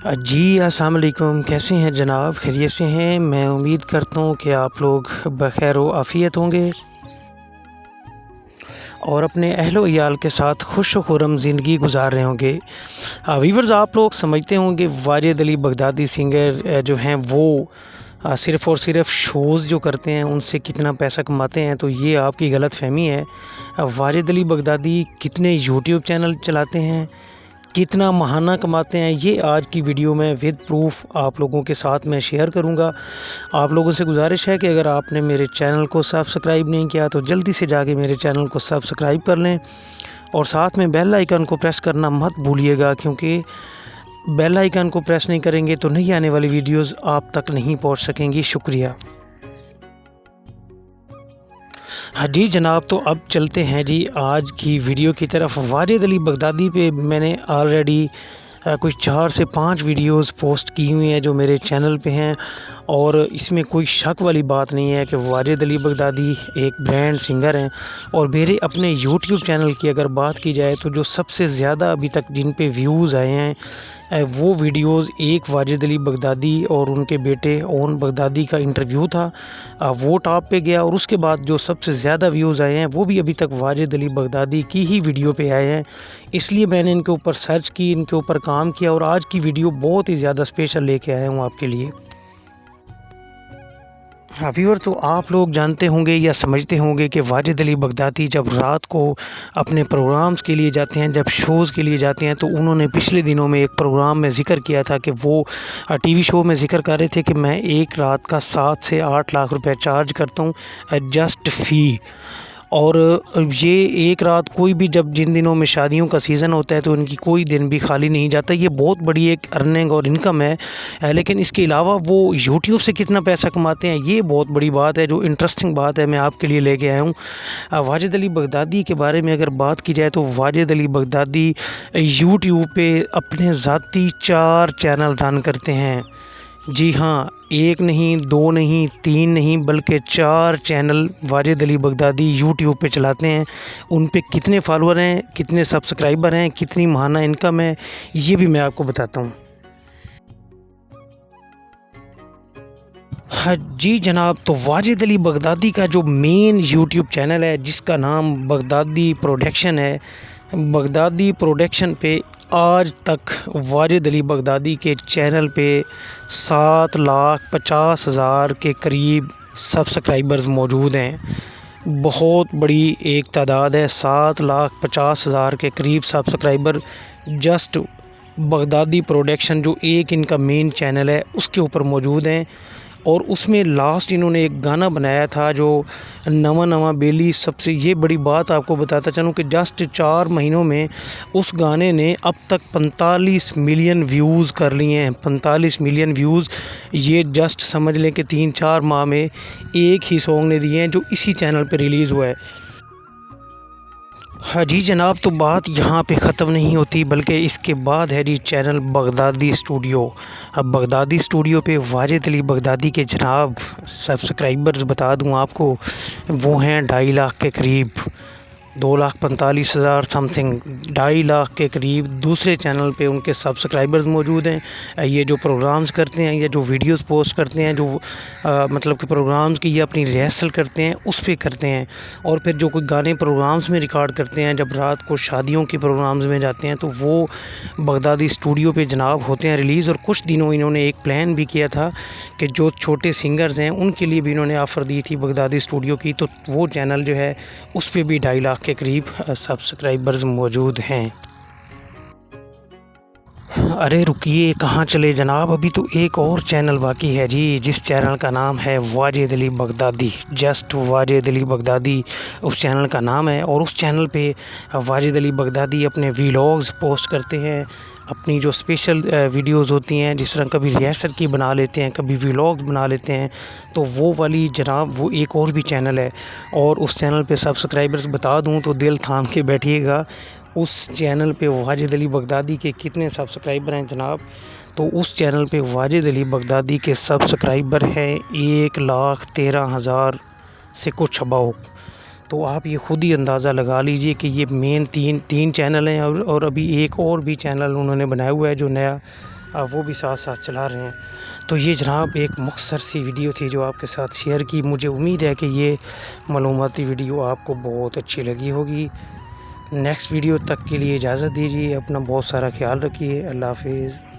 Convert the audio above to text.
जी अस्सलाम वालेकुम, कैसे हैं जनाब? खैरियत से हैं? मैं उम्मीद करता हूँ कि आप लोग बख़ैर व आफ़ियत होंगे और अपने अहलो इयाल के साथ खुश व खुर्रम ज़िंदगी गुज़ार रहे होंगे। व्यूअर्स, आप लोग समझते होंगे वाजिद अली बगदादी सिंगर जो हैं वो सिर्फ़ और सिर्फ शोज़ जो करते हैं उनसे कितना पैसा कमाते हैं, तो ये आपकी गलतफ़हमी है। वाजिद अली बगदादी कितने यूट्यूब चैनल चलाते हैं, कितना महाना कमाते हैं, ये आज की वीडियो में विद प्रूफ आप लोगों के साथ मैं शेयर करूंगा। आप लोगों से गुजारिश है कि अगर आपने मेरे चैनल को सब्सक्राइब नहीं किया तो जल्दी से जाके मेरे चैनल को सब्सक्राइब कर लें और साथ में बेल आइकन को प्रेस करना मत भूलिएगा, क्योंकि बेल आइकन को प्रेस नहीं करेंगे तो नई आने वाली वीडियोज़ आप तक नहीं पहुँच सकेंगी। शुक्रिया। हाँ जी जनाब, तो अब चलते हैं जी आज की वीडियो की तरफ। वाजिद अली बगदादी पे मैंने ऑलरेडी कुछ 4 से 5 वीडियोस पोस्ट की हुई हैं जो मेरे चैनल पे हैं, और इसमें कोई शक वाली बात नहीं है कि वाजिद अली बगदादी एक ब्रांड सिंगर हैं। और मेरे अपने यूट्यूब चैनल की अगर बात की जाए तो जो सबसे ज़्यादा अभी तक जिन पे व्यूज़ आए हैं वो वीडियोस एक वाजिद अली बगदादी और उनके बेटे ओन बगदादी का इंटरव्यू था, वो टॉप पे गया। और उसके बाद जो सबसे ज़्यादा व्यूज़ आए हैं वो भी अभी तक वाजिद अली बगदादी की ही वीडियो पे आए हैं। इसलिए मैंने इनके ऊपर सर्च की, इनके ऊपर काम किया और आज की वीडियो बहुत ही ज़्यादा स्पेशल लेके आया हूँ आपके लिए। हाँ व्यूअर, तो आप लोग जानते होंगे या समझते होंगे कि वाजिद अली बगदादी जब रात को अपने प्रोग्राम्स के लिए जाते हैं, जब शोज़ के लिए जाते हैं, तो उन्होंने पिछले दिनों में एक प्रोग्राम में ज़िक्र किया था कि वो टीवी शो में ज़िक्र कर रहे थे कि मैं एक रात का 7 से 8 लाख रुपए चार्ज करता हूँ जस्ट फ़ी। और ये एक रात कोई भी, जब जिन दिनों में शादियों का सीज़न होता है तो इनकी कोई दिन भी खाली नहीं जाता। ये बहुत बड़ी एक अर्निंग और इनकम है। लेकिन इसके अलावा वो यूट्यूब से कितना पैसा कमाते हैं, ये बहुत बड़ी बात है, जो इंटरेस्टिंग बात है मैं आपके लिए लेके आया हूँ। वाजिद अली बगदादी के बारे में अगर बात की जाए तो वाजिद अली बगदादी यूट्यूब पे अपने ज़ाती 4 चैनल रन करते हैं। जी हाँ, 1 नहीं, 2 नहीं, 3 नहीं, बल्कि 4 channel Wajid Ali Baghdadi YouTube पे चलाते हैं। उन पे कितने फॉलोअर हैं, कितने सब्सक्राइबर हैं, कितनी माहाना इनकम है, ये भी मैं आपको बताता हूँ। हाँ जी जनाब, तो वाजिद अली बगदादी का जो मेन यूट्यूब चैनल है जिसका नाम बगदादी प्रोडक्शन है, बगदादी प्रोडक्शन पे आज तक वाजिद अली बगदादी के चैनल पे 7,50,000 के करीब सब्सक्राइबर्स मौजूद हैं। बहुत बड़ी एक तादाद है, 7,50,000 के करीब सब्सक्राइबर जस्ट बगदादी प्रोडक्शन जो एक इनका मेन चैनल है उसके ऊपर मौजूद हैं। और उसमें लास्ट इन्होंने एक गाना बनाया था जो नवा नवा बेली, सबसे ये बड़ी बात आपको बताता चलूँ कि जस्ट 4 महीनों में उस गाने ने अब तक 45 मिलियन व्यूज़ कर लिए हैं। 45 मिलियन व्यूज़, ये जस्ट समझ लें कि 3-4 माह में एक ही सॉन्ग ने दिए हैं जो इसी चैनल पर रिलीज़ हुआ है। हाँ जी जनाब, तो बात यहाँ पे ख़त्म नहीं होती, बल्कि इसके बाद है जी चैनल बगदादी स्टूडियो। अब बगदादी स्टूडियो पे वाजिद अली बगदादी के जनाब सब्सक्राइबर्स बता दूँ आपको, वो हैं 2.5 लाख के करीब, 2,45,000 समथिंग, 2.5 लाख के करीब। दूसरे चैनल पे उनके सब्सक्राइबर्स मौजूद हैं। ये जो प्रोग्राम्स करते हैं या जो वीडियोस पोस्ट करते हैं, जो मतलब कि प्रोग्राम्स की ये अपनी रिहर्सल करते हैं उस पे करते हैं। और फिर जो कोई गाने प्रोग्राम्स में रिकॉर्ड करते हैं, जब रात को शादियों के प्रोग्राम्स में जाते हैं तो वो बगदादी स्टूडियो पे जनाब होते हैं रिलीज़। और कुछ दिनों इन्होंने एक प्लान भी किया था कि जो छोटे सिंगर्स हैं उनके लिए भी इन्होंने ऑफ़र दी थी बगदादी स्टूडियो की, तो वो चैनल जो है उस पर भी 2.5 लाख के करीब सब्सक्राइबर्स मौजूद हैं। अरे रुकिए, कहाँ चले जनाब, अभी तो एक और चैनल बाकी है जी, जिस चैनल का नाम है Wajid Ali Baghdadi, just Wajid Ali Baghdadi उस चैनल का नाम है। और उस चैनल पे वाजिद अली बगदादी अपने व्लॉग्स पोस्ट करते हैं, अपनी जो स्पेशल वीडियोस होती हैं, जिस तरह कभी रिहर्सल की बना लेते हैं, कभी व्लॉग्स बना लेते हैं, तो वो वाली जनाब वो एक और भी चैनल है। और उस चैनल पे सब्सक्राइबर्स बता दूं तो दिल थाम के बैठिएगा, उस चैनल पे वाजिद अली बगदादी के कितने सब्सक्राइबर हैं जनाब। तो उस चैनल पे वाजिद अली बगदादी के सब्सक्राइबर हैं 1,13,000 से कुछ अबाउ। तो आप ये ख़ुद ही अंदाज़ा लगा लीजिए कि ये मेन तीन चैनल हैं। और अभी एक और भी चैनल उन्होंने बनाया हुआ है जो नया वो भी साथ साथ चला रहे हैं। तो ये जनाब एक मुख्तसर सी वीडियो थी जो आपके साथ शेयर की। मुझे उम्मीद है कि ये मालूमाती वीडियो आपको बहुत अच्छी लगी होगी। नेक्स्ट वीडियो तक के लिए इजाज़त दीजिए। अपना बहुत सारा ख्याल रखिए। अल्लाह हाफिज़।